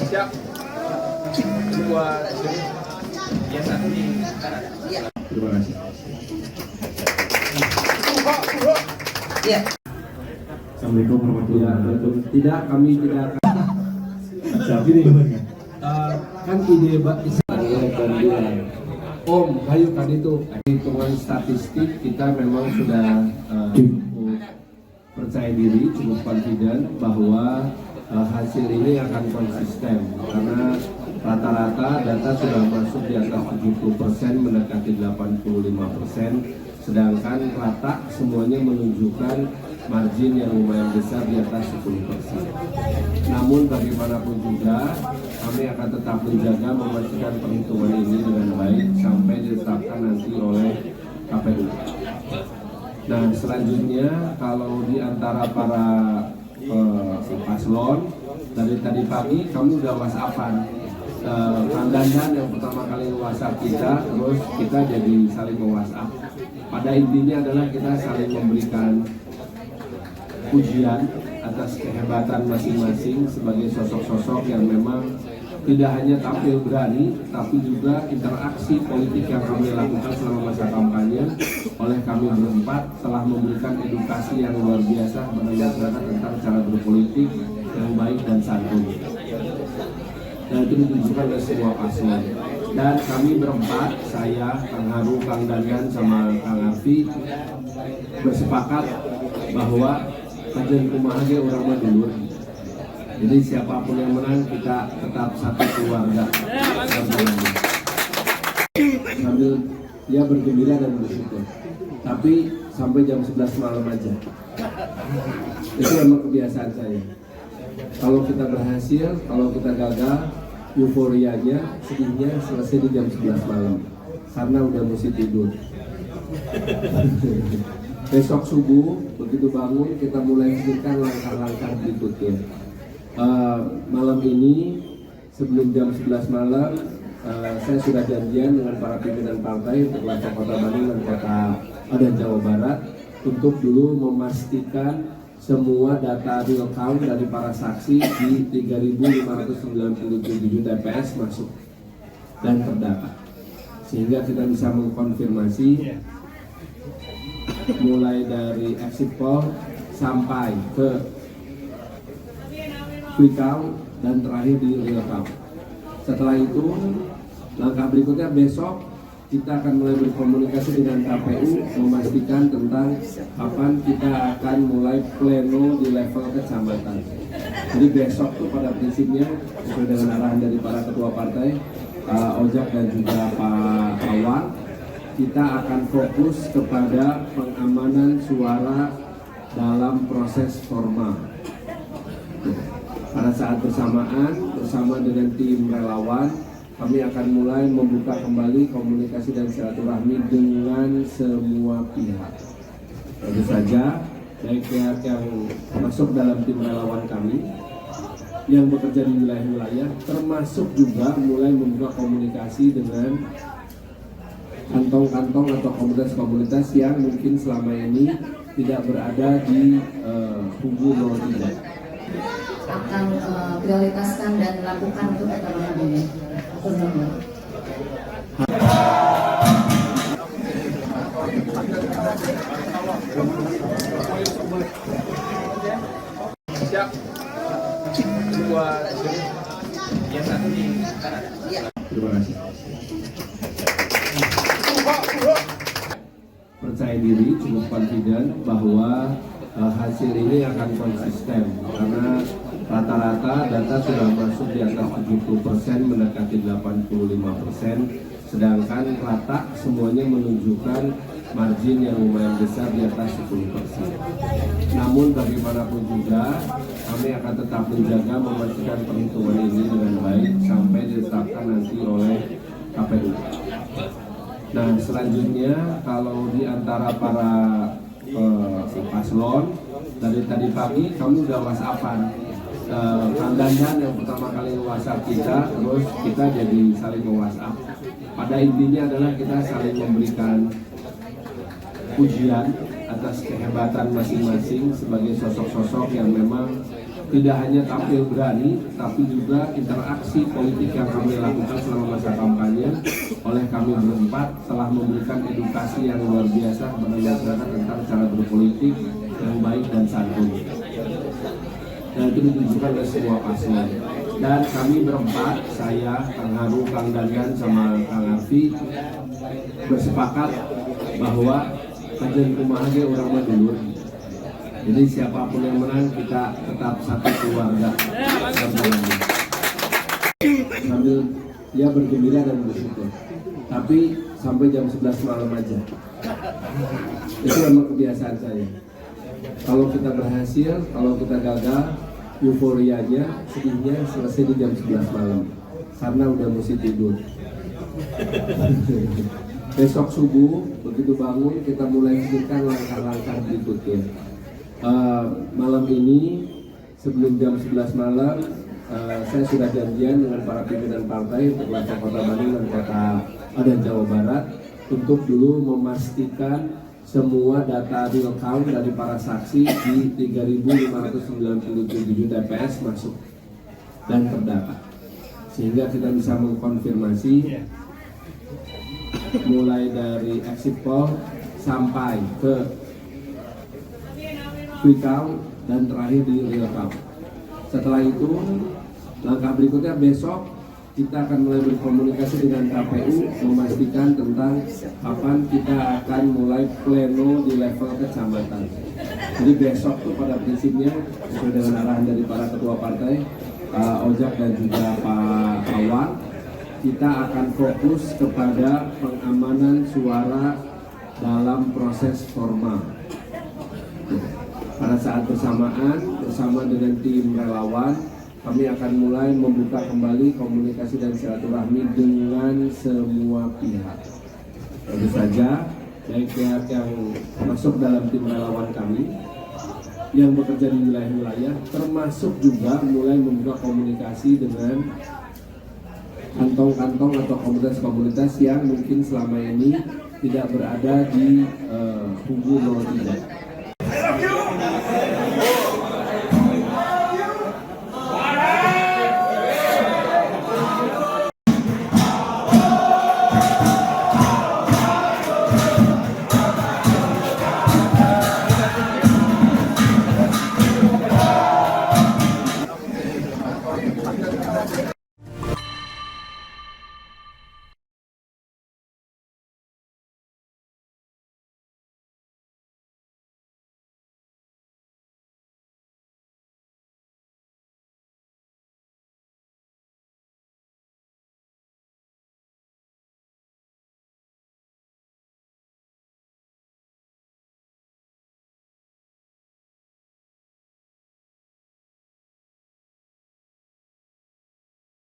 Siap. Dua yang satu di kanan. Terima kasih. Ya. Assalamualaikum warahmatullahi wabarakatuh. Tidak, kami tidak akan. Tapi ini gimana? Kan ide dan bilang, Om, ayo kan itu hitungan statistik kita memang sudah cukup percaya diri, cukup confident bahwa hasil ini akan konsisten karena rata-rata data sudah masuk di atas 70%, mendekati 85%, sedangkan rata semuanya menunjukkan margin yang lumayan besar di atas 10%. Namun bagaimanapun juga kami akan tetap menjaga memastikan perhitungan ini dengan baik sampai ditetapkan nanti oleh KPU. Nah, selanjutnya kalau di antara para paslon dari tadi pagi kamu udah WhatsApp-an. Kang Dandan yang pertama kali WhatsApp kita, terus kita jadi saling WhatsApp. Pada intinya adalah kita saling memberikan pujian atas kehebatan masing-masing sebagai sosok-sosok yang memang tidak hanya tampil berani, tapi juga interaksi politik yang kami lakukan selama masa kampanye oleh kami berempat telah memberikan edukasi yang luar biasa kepada masyarakat tentang cara berpolitik yang baik dan santun. Dan itu ditunjukkan oleh semua paslon. Dan kami berempat, saya, Kang Haru, Kang Dandan, sama Kang Arfi bersepakat bahwa kajian kumaha ge urang mah dulur. Jadi siapapun yang menang kita tetap satu keluarga. Sambil ya bergembira dan bersyukur. Tapi sampai jam 11 malam aja. Itu memang kebiasaan saya. Kalau kita berhasil, kalau kita gagal, euforianya, sedihnya selesai di jam 11 malam. Karena udah mesti tidur. Besok subuh, begitu bangun, kita mulai pikirkan langkah-langkah berikutnya. Malam ini, sebelum jam 11 malam, saya sudah janjian dengan para pimpinan partai untuk level Kota Bandung dan Kota dan Jawa Barat untuk dulu memastikan semua data real count dari para saksi di 3.597 TPS masuk dan terdata, sehingga kita bisa mengkonfirmasi mulai dari exit poll sampai ke quick count dan terakhir di real count. Setelah itu langkah berikutnya besok kita akan mulai berkomunikasi dengan KPU memastikan tentang kapan kita akan mulai pleno di level kecamatan. Jadi besok tuh pada prinsipnya sesuai dengan arahan dari para ketua partai, Pak Ojak dan juga Pak Awan, kita akan fokus kepada pengamanan suara dalam proses formal. Pada saat bersamaan bersama dengan tim relawan, kami akan mulai membuka kembali komunikasi dan silaturahmi dengan semua pihak. Tentu saja, baik pihak yang masuk dalam tim relawan kami, yang bekerja di wilayah-wilayah, termasuk juga mulai membuka komunikasi dengan kantong-kantong atau komunitas-komunitas yang mungkin selama ini tidak berada di kubu 03. Akan prioritaskan dan lakukan untuk pertolongan ini. Siap. Dua yang satu di kanan. Terima kasih. Percaya diri, cukup confident bahwa hasil ini akan konsisten karena rata-rata data sudah masuk di atas 70%, mendekati 85%, sedangkan rata semuanya menunjukkan margin yang lumayan besar di atas 10%. Namun bagaimanapun juga kami akan tetap menjaga memastikan perhitungan ini dengan baik sampai ditetapkan nanti oleh KPU. Nah, selanjutnya kalau di antara para paslon dari tadi pagi kamu udah WhatsApp-an. Kang Dandan yang pertama kali WhatsApp kita, terus kita jadi saling WhatsApp. Pada intinya adalah kita saling memberikan pujian atas kehebatan masing-masing sebagai sosok-sosok yang memang tidak hanya tampil berani, tapi juga interaksi politik yang kami lakukan selama masa kampanye oleh kami berempat telah memberikan edukasi yang luar biasa kepada masyarakat tentang cara berpolitik yang baik dan santun. Dan itu ditunjukkan oleh semua paslon. Dan kami berempat, saya, Kang Haru, Kang Dandan, sama Kang Arfi bersepakat bahwa kajian kumaha ge urang mah dulur. Jadi siapapun yang menang kita tetap satu keluarga. Sambil dia bergembira dan bersyukur. Tapi sampai jam 11 malam aja. Itu memang kebiasaan saya. Kalau kita berhasil, kalau kita gagal, euforianya, sedihnya selesai di jam 11 malam. Karena udah mesti tidur. Besok subuh, begitu bangun, kita mulai pikirkan langkah-langkah berikutnya. Malam ini sebelum jam 11 malam saya sudah janjian dengan para pimpinan partai untuk level Kota Bandung dan Kota dan Jawa Barat untuk dulu memastikan semua data real count dari para saksi di 3.597 TPS masuk dan terdata, sehingga kita bisa mengkonfirmasi mulai dari exit poll sampai ke quick count dan terakhir di real count. Setelah itu langkah berikutnya besok kita akan mulai berkomunikasi dengan KPU memastikan tentang kapan kita akan mulai pleno di level kecamatan. Jadi besok tuh pada prinsipnya sesuai dengan arahan dari para ketua partai Pak Ojak dan juga Pak Awan, kita akan fokus kepada pengamanan suara dalam proses formal. Pada saat bersamaan bersama dengan tim relawan, kami akan mulai membuka kembali komunikasi dan silaturahmi dengan semua pihak. Tentu saja, baik pihak yang masuk dalam tim relawan kami, yang bekerja di wilayah-wilayah, termasuk juga mulai membuka komunikasi dengan kantong-kantong atau komunitas-komunitas yang mungkin selama ini tidak berada di kubu 03.